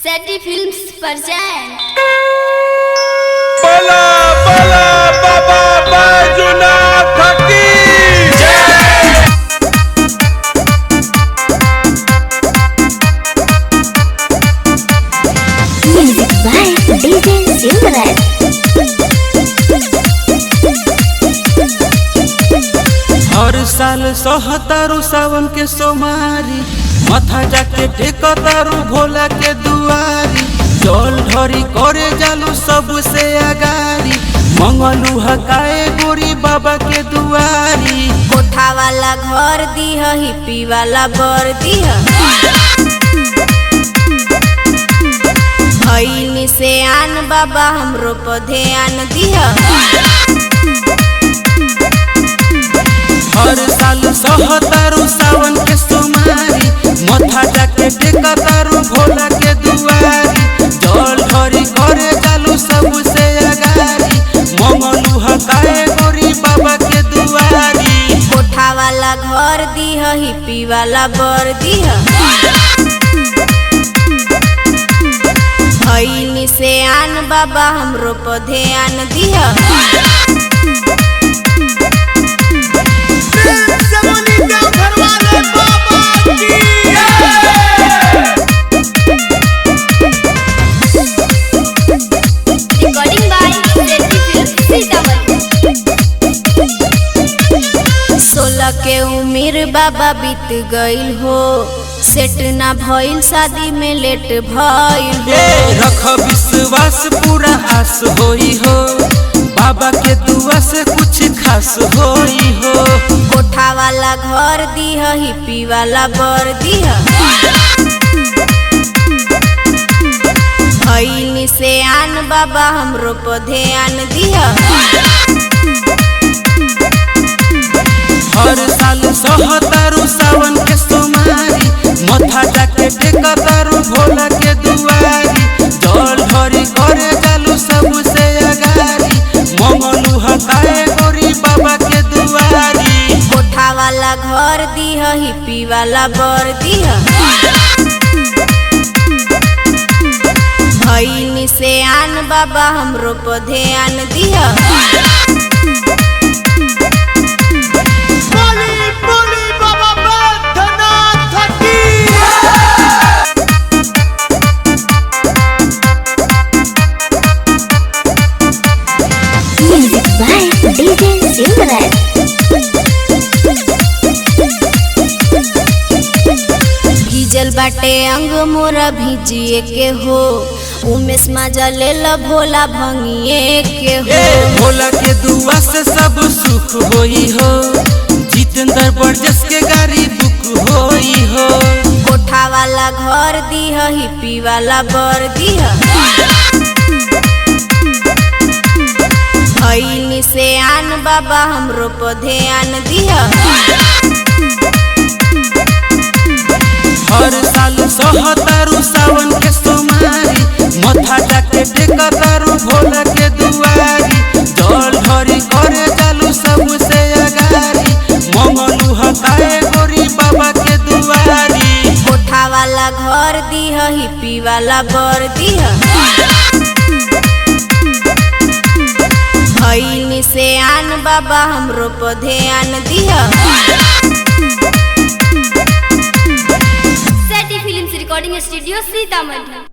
सेटी films present बला बला बाबा बैजूनाथ की जय। Music by DJ Silverette। हर साल सहतारू सावन के सोमारी माथा जाके टेकतारू भोला के दुआरी जल ढरी करे जालू सबसे अगारी मंगलू हकाए गोरी बाबा के दुआरी। कोठा वाला घर दीह हिप्पी वाला बर दीह भईनी से आन बाबा हमरो पर ध्यान दीह। हर साल सहतारू सावन के सोमारी माथा जाके टेकतारू भोला के दुआरी जल ढरी करे जालू सबसे अगारी मंगलू हकाए गोरी बाबा के दुआरी। कोठा वाला घर दीह हिप्पी वाला बर दीह भईनी से आन बाबा हमरो पर ध्यान दीह। recording by सेटी फिल्म्स सीतामढ़ी। 16 के उम्र बाबा बीत गईल हो सेट ना भइल शादी में लेट भइल हो। रख विश्वास पूरा आस होई हो बाबा के दुआ से कुछ खास होई हो। कोठा वाला घर दीह हिप्पी वाला बर दीह भईनी से आन बाबा हमरो पर ध्यान दीह। हर साल सहतारू सावन के सोमारी माथा जाके टेकतारू भोला के दुआरी जल ढरी करे जालू सबसे अगारी मंगलू हकाए गोरी बाबा के दुआरी। कोठा वाला घर दीह हिप्पी वाला बर दीह भईनी से आन बाबा हमरो पर ध्यान दीह। Music by DJ Silverette। भीजल बाटे अंग मोरा भीजिए के हो उमेश मजा ले ला भोला भंगिए के हो। भोला के दुआ से सब सुख होई हो जितेंद्र बरजस के गाड़ी बुक होई हो। कोठा वाला घर दीह हिप्पी वाला बर दीह भईनी से आन बाबा हमरो पर ध्यान दीह। हर साल सहतारू सावन के सोमारी माथा जाके टेकतारू भोला के दुआरी जल ढरी करे जालू सबसे अगारी मंगलू हकाए गोरी बाबा के दुआरी। कोठा वाला घर दीह हिप्पी वाला बर दीह भईनी से आन बाबा हमरो पर ध्यान दीह। सेटी फिल्म्स रिकॉर्डिंग स्टूडियो सीतामढ़ी।